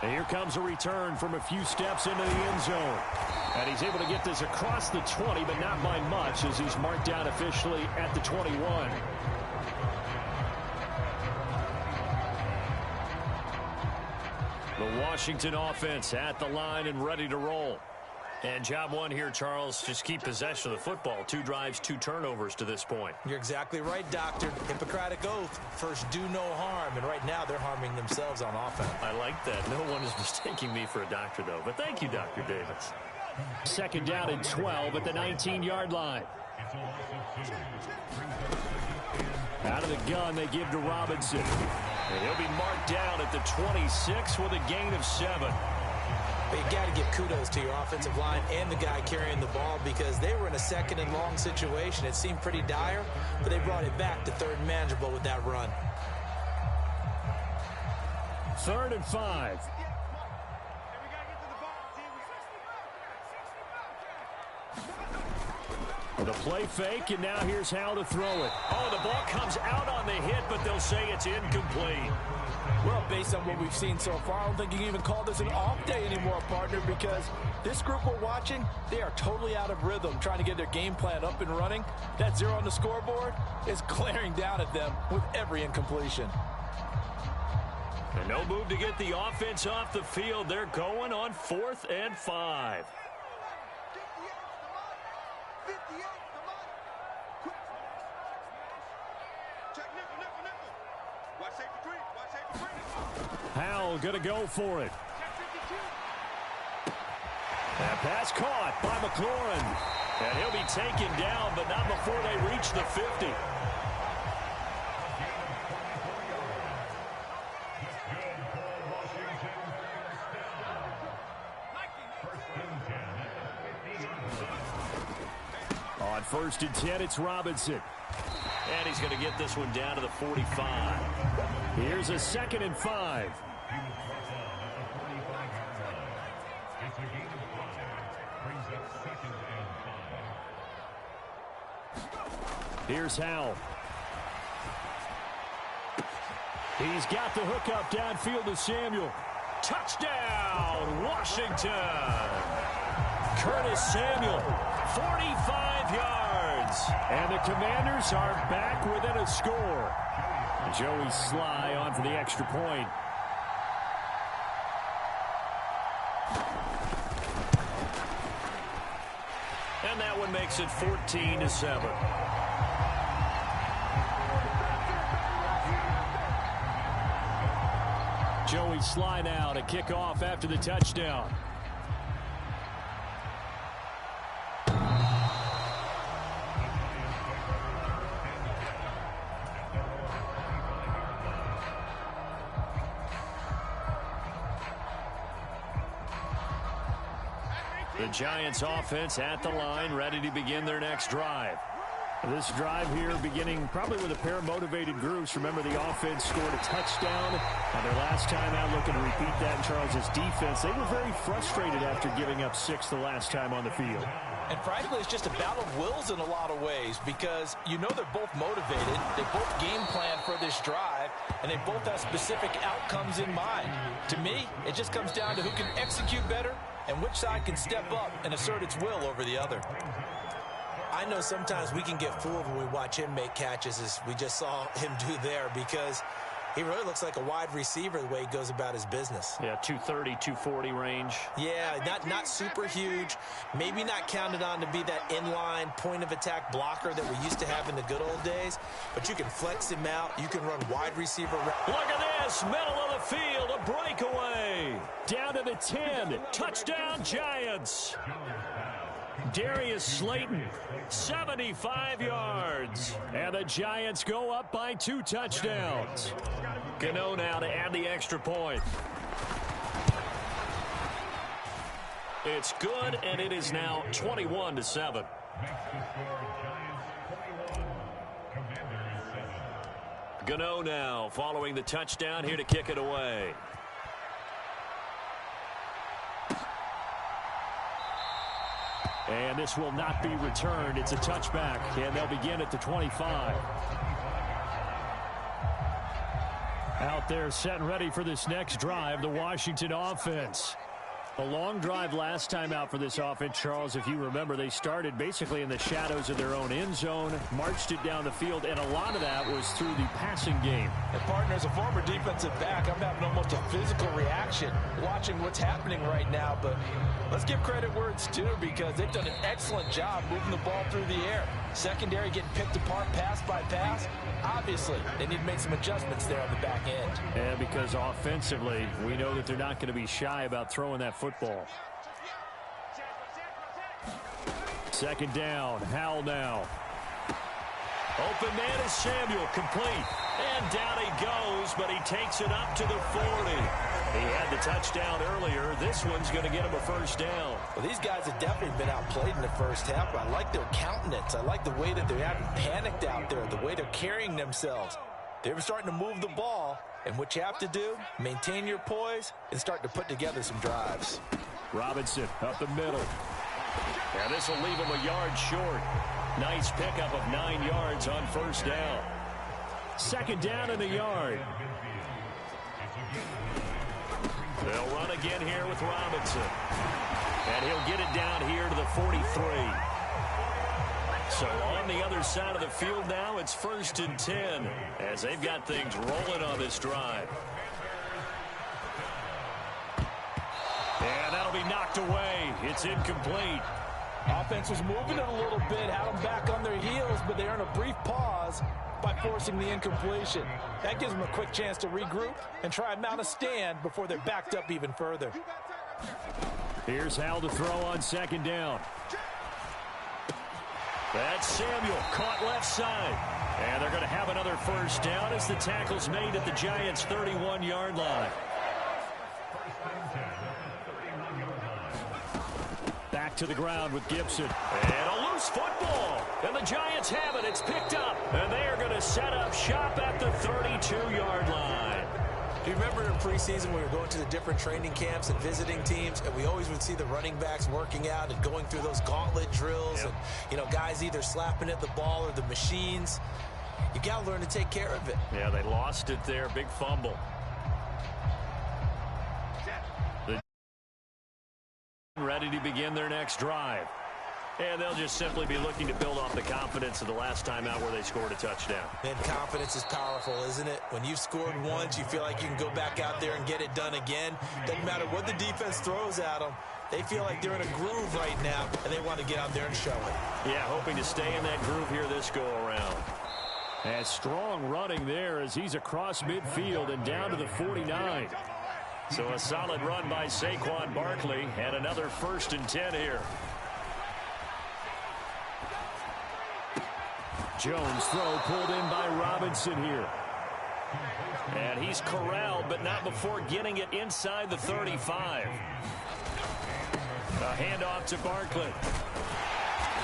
And here comes a return from a few steps into the end zone. And he's able to get this across the 20, but not by much as he's marked down officially at the 21. The Washington offense at the line and ready to roll. And job one here, Charles, just keep possession of the football. 2 drives, 2 turnovers to this point. You're exactly right, Doctor. Hippocratic oath. First, do no harm. And right now, they're harming themselves on offense. I like that. No one is mistaking me for a doctor, though. But thank you, Dr. Davis. Second down and 12 at the 19-yard line. Out of the gun, they give to Robinson. And he'll be marked down at the 26 with a gain of 7. But you got to give kudos to your offensive line and the guy carrying the ball because they were in a second and long situation. It seemed pretty dire, but they brought it back to third and manageable with that run. 3rd and 5. The play fake, and now here's Hal to throw it. Oh, the ball comes out on the hit, but they'll say it's incomplete. Well, based on what we've seen so far, I don't think you can even call this an off day anymore, partner, because this group we're watching, they are totally out of rhythm, trying to get their game plan up and running. That 0 on the scoreboard is glaring down at them with every incompletion. And no move to get the offense off the field. They're going on 4th and 5. Howell going to go for it. That pass caught by McLaurin. And he'll be taken down, but not before they reach the 50. On 1st and 10, it's Robinson. And he's going to get this one down to the 45. Here's a 2nd and 5. Here's Howell. He's got the hook up downfield to Samuel. Touchdown, Washington. Curtis Samuel, 45 yards. And the Commanders are back within a score. Joey Sly on for the extra point. And that one makes it 14-7. Joey Sly now to kick off after the touchdown. The Giants offense at the line, ready to begin their next drive. This drive here beginning probably with a pair of motivated groups. Remember, the offense scored a touchdown. And their last time out looking to repeat that in Charles's defense. They were very frustrated after giving up 6 the last time on the field. And frankly, it's just a battle of wills in a lot of ways because you know they're both motivated. They both game plan for this drive, and they both have specific outcomes in mind. To me, it just comes down to who can execute better and which side can step up and assert its will over the other. I know sometimes we can get fooled when we watch him make catches as we just saw him do there because he really looks like a wide receiver the way he goes about his business. Yeah, 230, 240 range. Yeah, not super huge. Maybe not counted on to be that inline point-of-attack blocker that we used to have in the good old days, but you can flex him out. You can run wide receiver. Look at this, middle of the field, a breakaway. Down to the 10. Touchdown, Giants. Darius Slayton, 75 yards. And the Giants go up by 2 touchdowns. Gano now to add the extra point. It's good, and it is now 21-7. Gano now following the touchdown here to kick it away. And this will not be returned. It's a touchback, and they'll begin at the 25. Out there set and ready for this next drive, the Washington offense. A long drive last time out for this offense, Charles. If you remember, they started basically in the shadows of their own end zone, marched it down the field, and a lot of that was through the passing game. And partner, as a former defensive back, I'm having almost a physical reaction watching what's happening right now. But let's give credit where it's due, because they've done an excellent job moving the ball through the air. Secondary getting picked apart pass by pass. Obviously, they need to make some adjustments there on the back end. And because offensively, we know that they're not going to be shy about throwing that football. Second down, Howell now. Open man is Samuel, complete. And down he goes, but he takes it up to the 40. He had the touchdown earlier. This one's going to get him a first down. Well, these guys have definitely been outplayed in the first half, but I like their countenance. I like the way that they haven't panicked out there, the way they're carrying themselves. They're starting to move the ball, and what you have to do, maintain your poise and start to put together some drives. Robinson up the middle. And this will leave him a yard short. Nice pickup of 9 yards on first down. Second down and a yard. They'll run again here with Robinson. And he'll get it down here to the 43. So on the other side of the field now, it's 1st and 10 as they've got things rolling on this drive. And that'll be knocked away. It's incomplete. Offense was moving it a little bit, had them back on their heels, but they earn a brief pause by forcing the incompletion. That gives them a quick chance to regroup and try and mount a stand before they're backed up even further. Here's Howell to throw on second down. That's Samuel, caught left side. And they're going to have another first down as the tackle's made at the Giants' 31-yard line. Back to the ground with Gibson. And a loose football. And the Giants have it. It's picked up. And they are going to set up shop at the 32-yard line. Do you remember in preseason we were going to the different training camps and visiting teams, and we always would see the running backs working out and going through those gauntlet drills, and, you know, guys either slapping at the ball or the machines. You got to learn to take care of it. Yeah, they lost it there. Big fumble. Ready to begin their next drive. And they'll just simply be looking to build off the confidence of the last time out where they scored a touchdown. And confidence is powerful, isn't it? When you've scored once, you feel like you can go back out there and get it done again. Doesn't matter what the defense throws at them. They feel like they're in a groove right now, and they want to get out there and show it. Yeah, hoping to stay in that groove here this go-around. And strong running there as he's across midfield and down to the 49. So a solid run by Saquon Barkley and another 1st and 10 here. Jones throw pulled in by Robinson here. And he's corralled, but not before getting it inside the 35. A handoff to Barkley.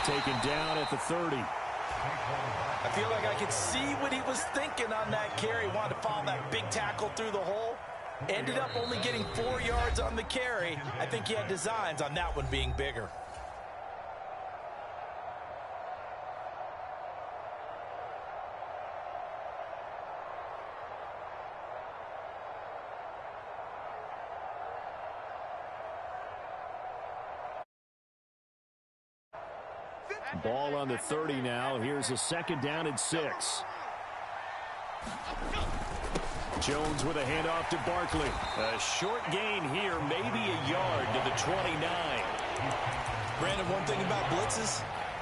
Taken down at the 30. I feel like I could see what he was thinking on that carry. Wanted to follow that big tackle through the hole. Ended up only getting 4 yards on the carry. I think he had designs on that one being bigger. Ball on the 30 now. Here's a 2nd down and 6. Jones with a handoff to Barkley. A short gain here, maybe a yard to the 29. Brandon, one thing about blitzes,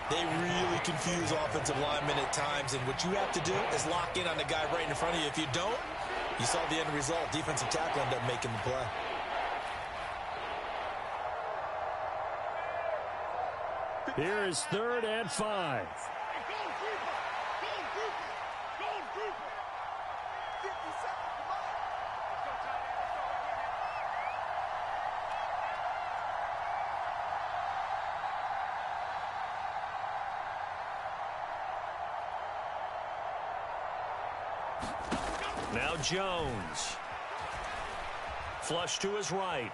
they really confuse offensive linemen at times, and what you have to do is lock in on the guy right in front of you. If you don't, you saw the end result. Defensive tackle ended up making the play. Here is 3rd and 5. Now Jones. Flush to his right.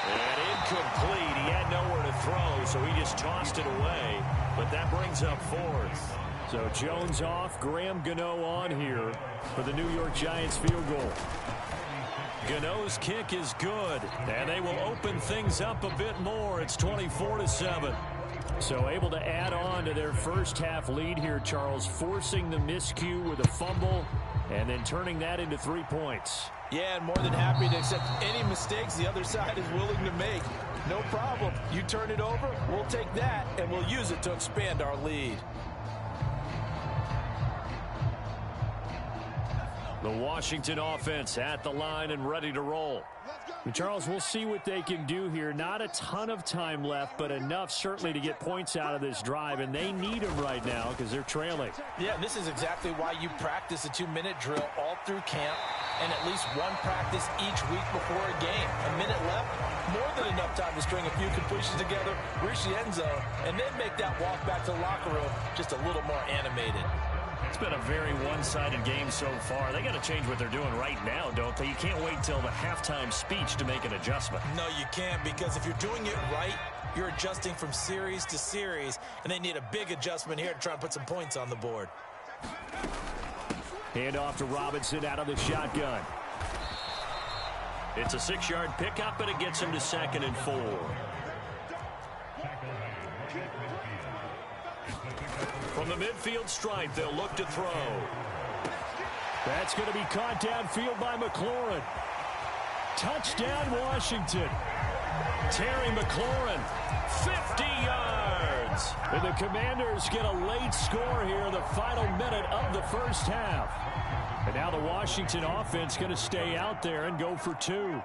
And incomplete. He had nowhere to throw, so he just tossed it away. But that brings up 4th. So Jones off, Graham Gano on here for the New York Giants field goal. Gano's kick is good, and they will open things up a bit more. It's 24-7. So able to add on to their first half lead here, Charles, forcing the miscue with a fumble and then turning that into 3 points. Yeah, and more than happy to accept any mistakes the other side is willing to make. No problem. You turn it over, we'll take that, and we'll use it to expand our lead. The Washington offense at the line and ready to roll. And Charles, we'll see what they can do here. Not a ton of time left, but enough certainly to get points out of this drive, and they need them right now because they're trailing. Yeah, this is exactly why you practice a 2-minute drill all through camp and at least one practice each week before a game. A minute left, more than enough time to string a few completions together, reach the end zone, and then make that walk back to the locker room just a little more animated. It's been a very one-sided game so far. They got to change what they're doing right now, don't they? You can't wait till the halftime speech to make an adjustment. No, you can't, because if you're doing it right, you're adjusting from series to series, and they need a big adjustment here to try and put some points on the board. Hand off to Robinson out of the shotgun. It's a 6-yard pickup, and it gets him to 2nd and 4. From the midfield stripe, they'll look to throw. That's going to be caught downfield by McLaurin. Touchdown, Washington. Terry McLaurin, 50 yards. And the Commanders get a late score here in the final minute of the first half. And now the Washington offense going to stay out there and go for 2.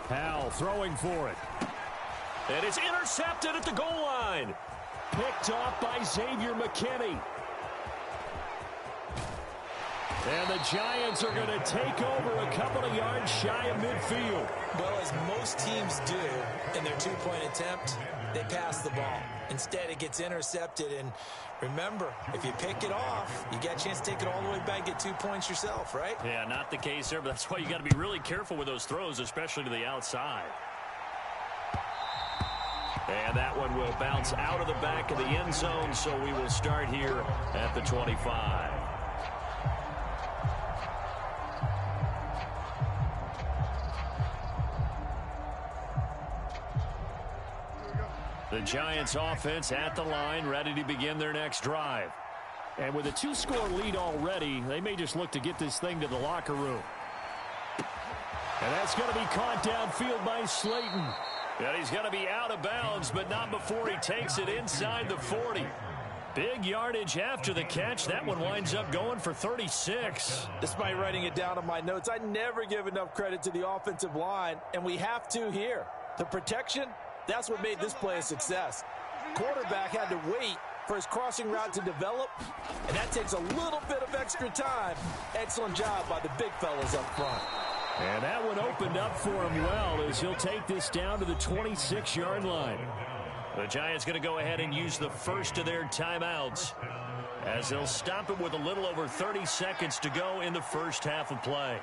Powell throwing for it. And it's intercepted at the goal line. Picked off by Xavier McKinney. And the Giants are going to take over a couple of yards shy of midfield. Well, as most teams do in their 2-point attempt, they pass the ball. Instead, it gets intercepted. And remember, if you pick it off, you got a chance to take it all the way back, get 2 points yourself, right? Yeah, not the case there, but that's why you got to be really careful with those throws, especially to the outside. And that one will bounce out of the back of the end zone, so we will start here at the 25. The Giants offense at the line, ready to begin their next drive. And with a 2-score lead already, they may just look to get this thing to the locker room. And that's going to be caught downfield by Slayton. And he's going to be out of bounds, but not before he takes it inside the 40. Big yardage after the catch. That one winds up going for 36. Despite writing it down on my notes, I never give enough credit to the offensive line, and we have to here. The protection, that's what made this play a success. Quarterback had to wait for his crossing route to develop, and that takes a little bit of extra time. Excellent job by the big fellas up front. And that one opened up for him well as he'll take this down to the 26-yard line. The Giants going to go ahead and use the first of their timeouts as they'll stop it with a little over 30 seconds to go in the first half of play.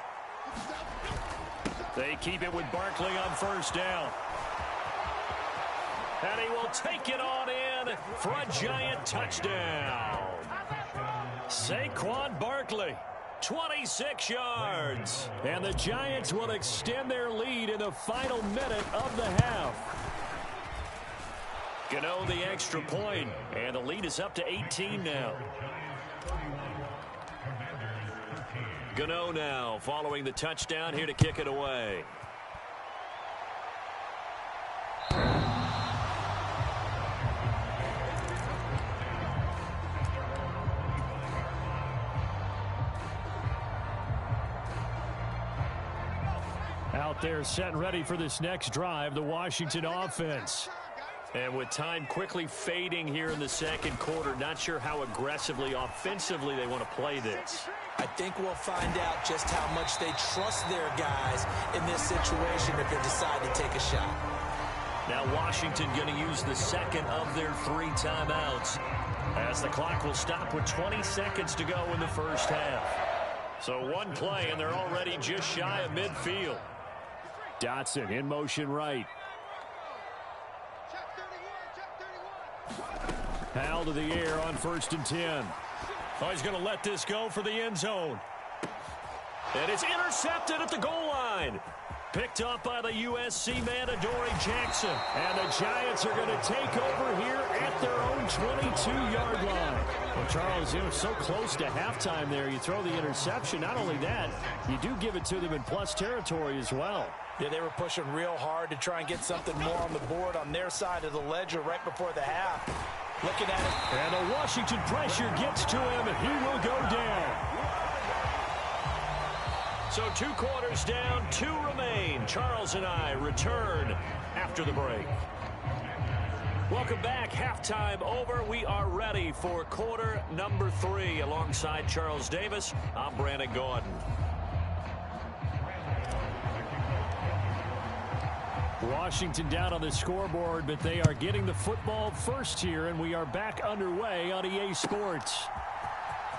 They keep it with Barkley on first down. And he will take it on in for a Giant touchdown. Saquon Barkley, 26 yards. And the Giants will extend their lead in the final minute of the half. Gano the extra point, and the lead is up to 18 now. Gano now following the touchdown here to kick it away. Out there set and ready for this next drive, the Washington offense. And with time quickly fading here in the second quarter, not sure how aggressively, offensively they want to play this. I think we'll find out just how much they trust their guys in this situation if they decide to take a shot. Now Washington going to use the second of their 3 timeouts as the clock will stop with 20 seconds to go in the first half. So one play, and they're already just shy of midfield. Dotson in motion right. Powell to the air on 1st and 10. Oh, he's going to let this go for the end zone. And it's intercepted at the goal line. Picked up by the USC man, Adoree Jackson. And the Giants are going to take over here at their own 22-yard line. Well, Charles, you know, so close to halftime there. You throw the interception. Not only that, you do give it to them in plus territory as well. Yeah, they were pushing real hard to try and get something more on the board on their side of the ledger right before the half. Looking at it. And the Washington pressure gets to him, and he will go down. So 2 quarters down, 2 remain. Charles and I return after the break. Welcome back. Halftime over. We are ready for quarter number 3. Alongside Charles Davis, I'm Brandon Gaudin. Washington down on the scoreboard, but they are getting the football first here, and we are back underway on EA Sports.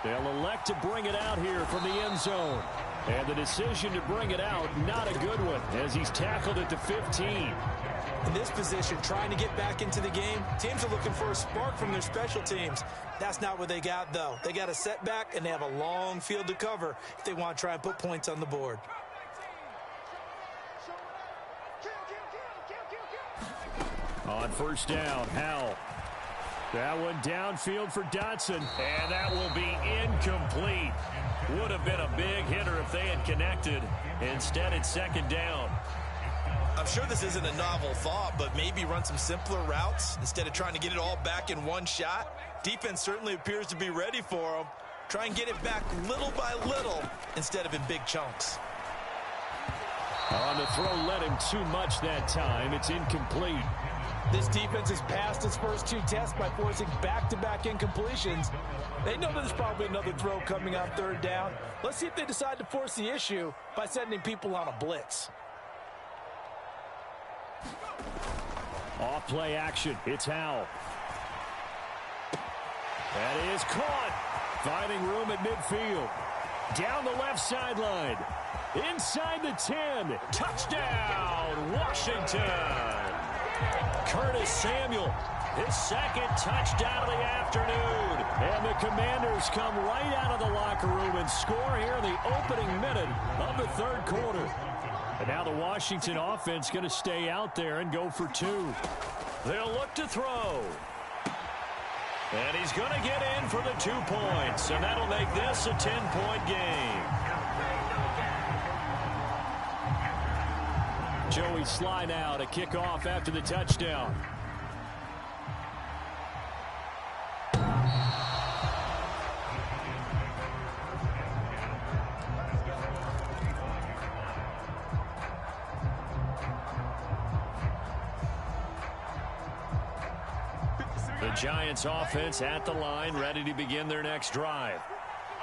They'll elect to bring it out here from the end zone. And the decision to bring it out, not a good one, as he's tackled at the 15. In this position, trying to get back into the game, teams are looking for a spark from their special teams. That's not what they got, though. They got a setback, and they have a long field to cover if they want to try and put points on the board. On first down, Howell. That one downfield for Dotson, and that will be incomplete. Would have been a big hitter if they had connected. Instead, it's second down. I'm sure this isn't a novel thought, but maybe run some simpler routes instead of trying to get it all back in one shot. Defense certainly appears to be ready for them. Try and get it back little by little instead of in big chunks. On the throw, led him too much that time. It's incomplete. This defense has passed its first 2 tests by forcing back-to-back incompletions. They know there's probably another throw coming on third down. Let's see if they decide to force the issue by sending people on a blitz. Off play action. It's Howell. That is caught. Finding room at midfield. Down the left sideline. Inside the 10. Touchdown, Washington. Curtis Samuel, his second touchdown of the afternoon. And the Commanders come right out of the locker room and score here in the opening minute of the third quarter. And now the Washington offense going to stay out there and go for 2. They'll look to throw. And he's going to get in for the 2 points. And that'll make this a 10-point game. Joey Sly now to kick off after the touchdown. The Giants offense at the line, ready to begin their next drive.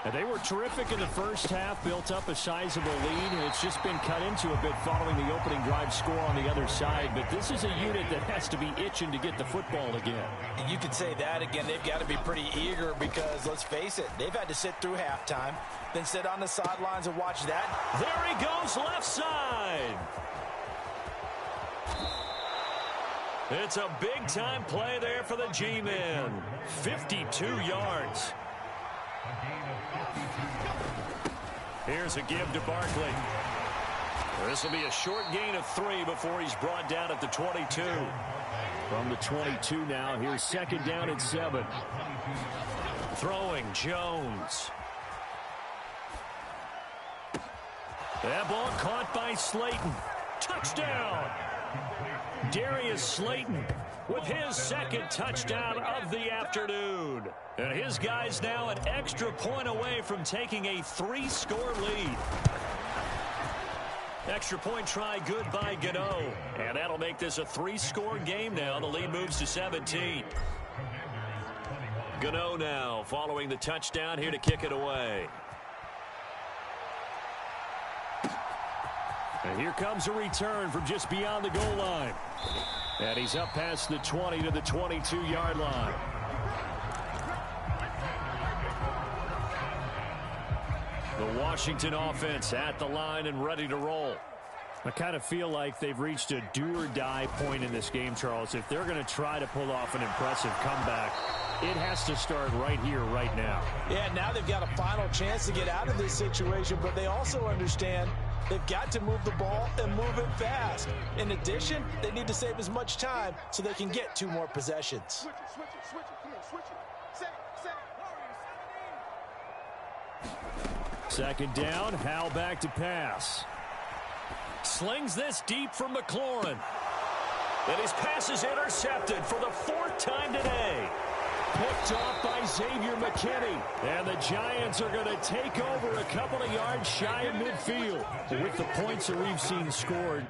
And they were terrific in the first half, built up a sizable lead, and it's just been cut into a bit following the opening drive score on the other side. But this is a unit that has to be itching to get the football again. And you could say that again. They've got to be pretty eager because, let's face it, they've had to sit through halftime, then sit on the sidelines and watch that. There he goes, left side. It's a big-time play there for the G-men. 52 yards. Here's a give to Barkley. This will be a short gain of 3 before he's brought down at the 22. From the 22 now, here's second down and 7. Throwing Jones. That ball caught by Slayton. Touchdown! Darius Slayton with his second touchdown of the afternoon. And his guys now an extra point away from taking a 3-score lead. Extra point try good by Gano. And that'll make this a 3-score game now. The lead moves to 17. Gano now following the touchdown here to kick it away. And here comes a return from just beyond the goal line. And he's up past the 20 to the 22-yard line. The Washington offense at the line and ready to roll. I kind of feel like they've reached a do-or-die point in this game, Charles. If they're going to try to pull off an impressive comeback, It has to start right here, right now. Yeah, now they've got a final chance to get out of this situation, but they also understand they've got to move the ball and move it fast. In addition, they need to save as much time so they can get 2 more possessions. Second down, Hal back to pass. Slings this deep from McLaurin. And his pass is intercepted for the 4th time today. Picked off by Xavier McKinney. And the Giants are going to take over a couple of yards shy of midfield. With the points that we've seen scored,